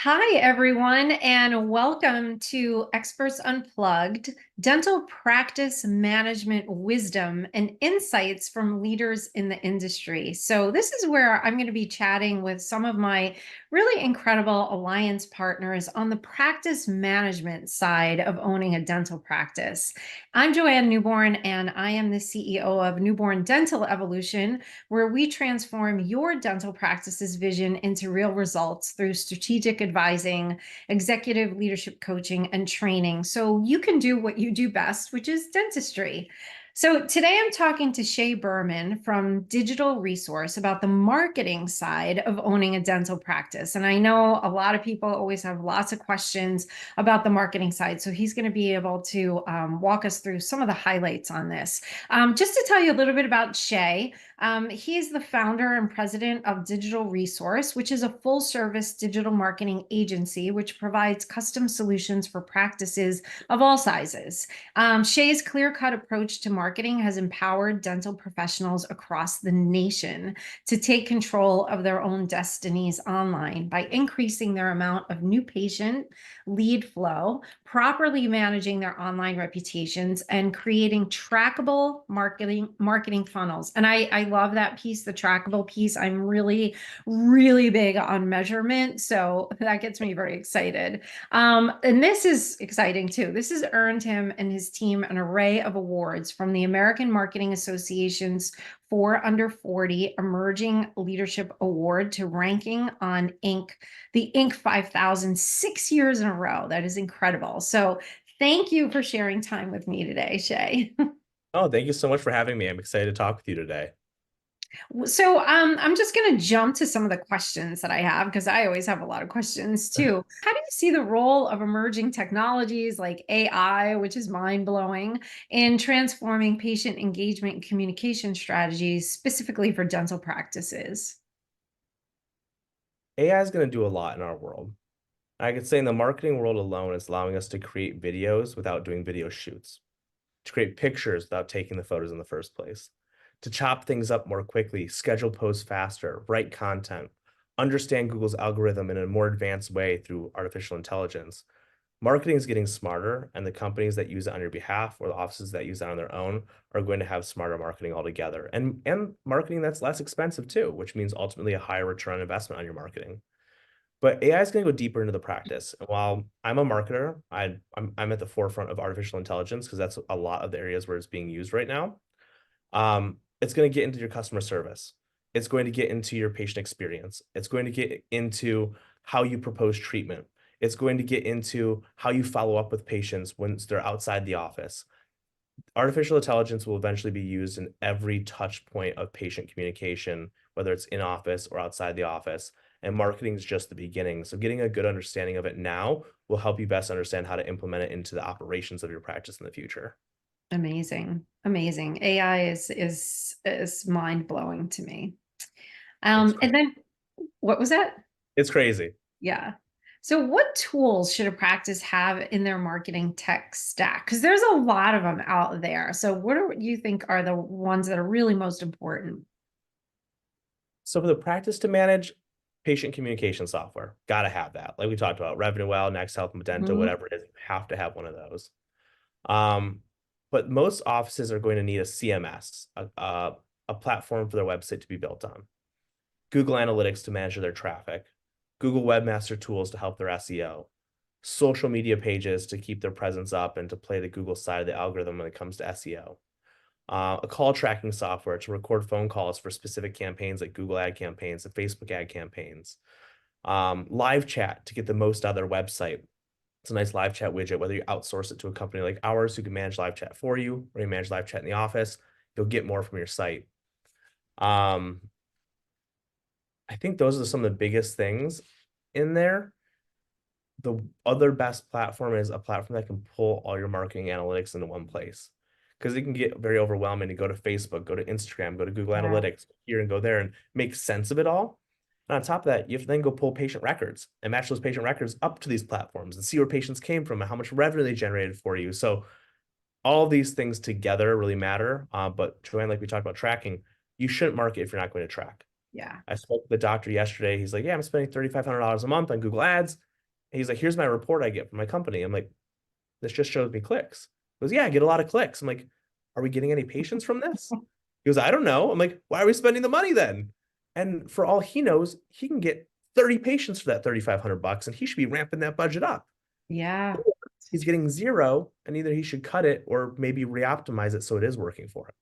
Hi, everyone, and welcome to Experts Unplugged, dental practice management wisdom and insights from leaders in the industry. So, this is where I'm going to be chatting with some of my really incredible alliance partners on the practice management side of owning a dental practice. I'm Joanne Newborn, and I am the CEO of Newborn Dental Evolution, where we transform your dental practice's vision into real results through strategic advising, executive leadership coaching, and training so you can do what you do best, which is dentistry. So today I'm talking to Shay Berman from Digital Resource about the marketing side of owning a dental practice. And I know a lot of people always have lots of questions about the marketing side. So he's going to be able to walk us through some of the highlights on this. Just to tell you a little bit about Shay, he is the founder and president of Digital Resource, which is a full service digital marketing agency which provides custom solutions for practices of all sizes. Shay's clear cut approach to marketing has empowered dental professionals across the nation to take control of their own destinies online by increasing their amount of new patient lead flow, properly managing their online reputations, and creating trackable marketing funnels. And I love that piece, the trackable piece. I'm really big on measurement, so that gets me very excited. And this is exciting too. This has earned him and his team an array of awards from the American Marketing Association's for Under 40 Emerging Leadership Award to ranking on the Inc. 5000 6 years in a row. That is incredible. So thank you for sharing time with me today, Shay. Oh, thank you so much for having me. I'm excited to talk with you today. So I'm just going to jump to some of the questions that I have because I always have a lot of questions too. How do you see the role of emerging technologies like AI, which is mind blowing, in transforming patient engagement and communication strategies specifically for dental practices? AI is going to do a lot in our world. I could say in the marketing world alone, it's allowing us to create videos without doing video shoots, to create pictures without taking the photos in the first place, to chop things up more quickly, schedule posts faster, write content, understand Google's algorithm in a more advanced way through artificial intelligence. Marketing is getting smarter, and the companies that use it on your behalf or the offices that use it on their own are going to have smarter marketing altogether. And marketing that's less expensive too, which means ultimately a higher return on investment on your marketing. But AI is going to go deeper into the practice. And while I'm a marketer, I'm at the forefront of artificial intelligence because that's a lot of the areas where it's being used right now. It's going to get into your customer service. It's going to get into your patient experience. It's going to get into how you propose treatment. It's going to get into how you follow up with patients once they're outside the office. Artificial intelligence will eventually be used in every touch point of patient communication, whether it's in office or outside the office. And marketing is just the beginning. So getting a good understanding of it now will help you best understand how to implement it into the operations of your practice in the future. Amazing, amazing. AI is mind blowing to me. It's And crazy. then what was that? It's crazy. Yeah. So what tools should a practice have in their marketing tech stack? Because there's a lot of them out there. So what do you think are the ones that are really most important? So for the practice to manage patient communication software, got to have that. Like we talked about, Revenue Well, Next Health, Medenta, Mhm. whatever it is, you have to have one of those. Um, but most offices are going to need a CMS, a platform for their website to be built on. Google Analytics to manage their traffic, Google Webmaster Tools to help their SEO, social media pages to keep their presence up and to play the Google side of the algorithm when it comes to SEO, a call tracking software to record phone calls for specific campaigns like Google ad campaigns and Facebook ad campaigns, live chat to get the most out of their website. It's a nice live chat widget, whether you outsource it to a company like ours who can manage live chat for you, or you manage live chat in the office, you'll get more from your site. Um, I think those are some of the biggest things in there. The other best platform is a platform that can pull all your marketing analytics into one place. Because it can get very overwhelming to go to Facebook, go to Instagram, go to Google Yeah. Analytics, here and go there and make sense of it all. And on top of that, you have to then go pull patient records and match those patient records up to these platforms and see where patients came from and how much revenue they generated for you. So all these things together really matter. But Joanne, like we talked about tracking, you shouldn't market if you're not going to track. Yeah. I spoke with the doctor yesterday. He's like, yeah, I'm spending $3,500 a month on Google Ads. he's like, here's my report I get from my company. I'm like, this just shows me clicks. He goes, yeah, I get a lot of clicks. I'm like, are we getting any patients from this? He goes, I don't know. I'm like, why are we spending the money then? And for all he knows, he can get 30 patients for that $3,500 and he should be ramping that budget up. Yeah. He's getting zero and either he should cut it or maybe re-optimize it so it is working for him.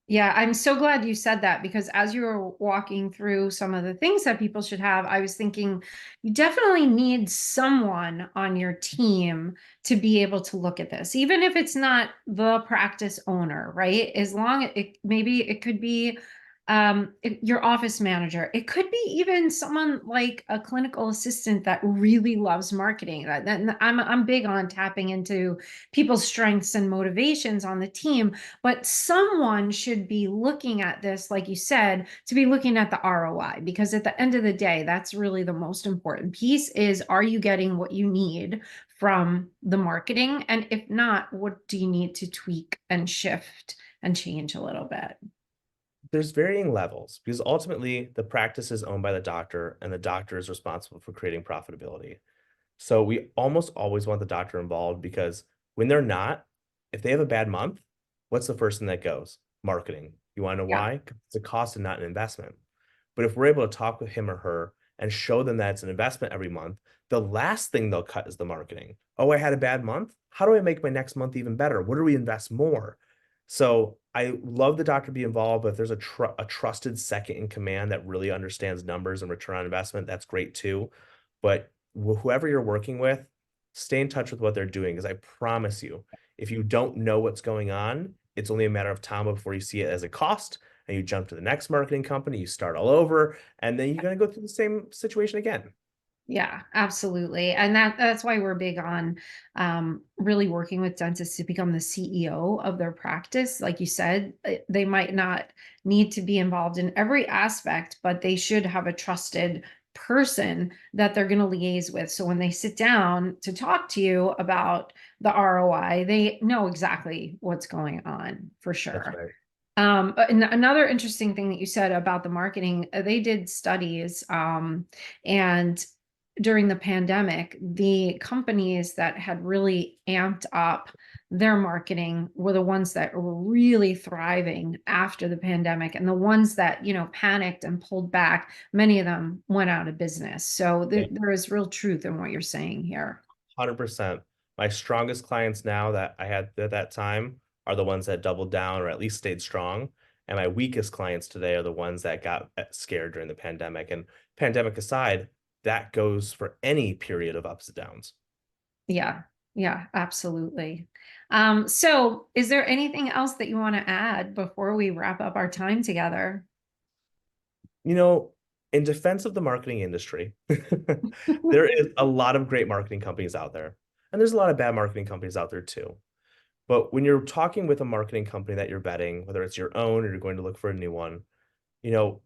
Yeah, I'm so glad you said that because as you were walking through some of the things that people should have, I was thinking you definitely need someone on your team to be able to look at this, even if it's not the practice owner, right? As long as it maybe it could be your office manager. It could be even someone like a clinical assistant that really loves marketing. I'm big on tapping into people's strengths and motivations on the team, but someone should be looking at this, like you said, to be looking at the ROI, because at the end of the day, that's really the most important piece is, are you getting what you need from the marketing? And if not, what do you need to tweak and shift and change a little bit? There's varying levels because ultimately the practice is owned by the doctor and the doctor is responsible for creating profitability. So we almost always want the doctor involved because when they're not, if they have a bad month, what's the first thing that goes? Marketing. You want to know Yeah. why? 'Cause it's a cost and not an investment. But if we're able to talk with him or her and show them that it's an investment every month, the last thing they'll cut is the marketing. Oh, I had a bad month. How do I make my next month even better? Where do we invest more? So I love the doctor to be involved, but if there's a trusted second in command that really understands numbers and return on investment, that's great too. But whoever you're working with, stay in touch with what they're doing because I promise you, if you don't know what's going on, it's only a matter of time before you see it as a cost and you jump to the next marketing company, you start all over, and then you're going to go through the same situation again. Yeah, absolutely. And that's why we're big on really working with dentists to become the CEO of their practice. Like you said, they might not need to be involved in every aspect, but they should have a trusted person that they're going to liaise with. So when they sit down to talk to you about the ROI, they know exactly what's going on for That's sure. right. And another interesting thing that you said about the marketing, they did studies, and during the pandemic, the companies that had really amped up their marketing were the ones that were really thriving after the pandemic, and the ones that, panicked and pulled back, many of them went out of business. So Yeah. there is real truth in what you're saying here. 100%. My strongest clients now that I had at that time are the ones that doubled down or at least stayed strong. And my weakest clients today are the ones that got scared during the pandemic. And pandemic aside, that goes for any period of ups and downs. Yeah, yeah, absolutely. So is there anything else that you want to add before we wrap up our time together? You know, in defense of the marketing industry, there is a lot of great marketing companies out there. And there's a lot of bad marketing companies out there too. But when you're talking with a marketing company that you're vetting, whether it's your own or you're going to look for a new one,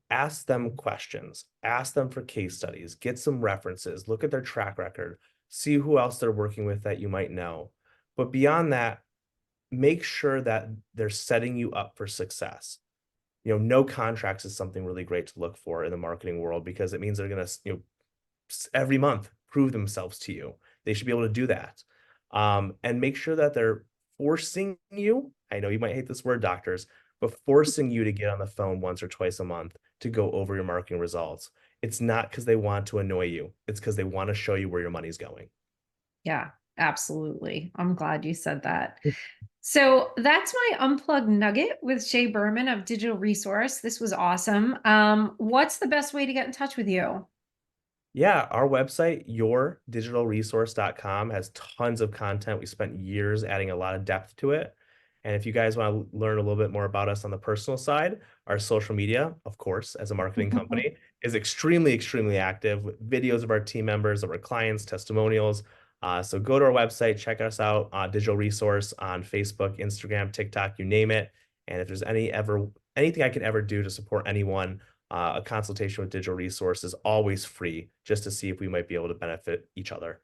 ask them questions, ask them for case studies, get some references, look at their track record, see who else they're working with that you might know. But beyond that, make sure that they're setting you up for success. No contracts is something really great to look for in the marketing world because it means they're going to, every month prove themselves to you. They should be able to do that. And make sure that they're forcing you. I know you might hate this word, doctors, but forcing you to get on the phone once or twice a month to go over your marketing results. It's not because they want to annoy you. It's because they want to show you where your money's going. Yeah, absolutely. I'm glad you said that. So that's my unplugged nugget with Shay Berman of Digital Resource. This was awesome. What's the best way to get in touch with you? Yeah, our website, yourdigitalresource.com, has tons of content. We spent years adding a lot of depth to it. And if you guys want to learn a little bit more about us on the personal side, our social media, of course, as a marketing company, is extremely, extremely active with videos of our team members, of our clients, testimonials. So go to our website, check us out, Digital Resource on Facebook, Instagram, TikTok, you name it. And if there's anything I can ever do to support anyone, a consultation with Digital Resource is always free just to see if we might be able to benefit each other.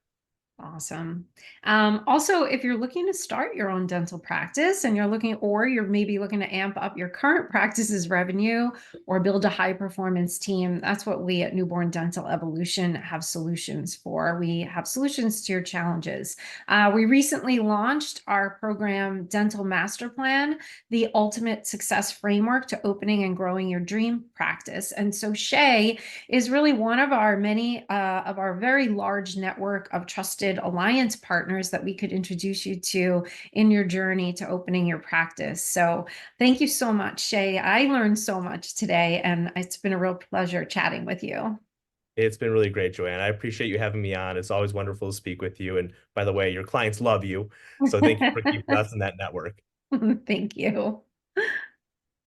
Awesome. Also, if you're looking to start your own dental practice and you're maybe looking to amp up your current practice's revenue or build a high performance team, that's what we at Newborn Dental Evolution have solutions for. We have solutions to your challenges. We recently launched our program, Dental Master Plan, the ultimate success framework to opening and growing your dream practice. And so Shay is really one of our of our very large network of trusted alliance partners that we could introduce you to in your journey to opening your practice. So thank you so much, Shay. I learned so much today, and it's been a real pleasure chatting with you. It's been really great, Joanne. I appreciate you having me on. It's always wonderful to speak with you. And by the way, your clients love you. So thank you for keeping us in that network. Thank you.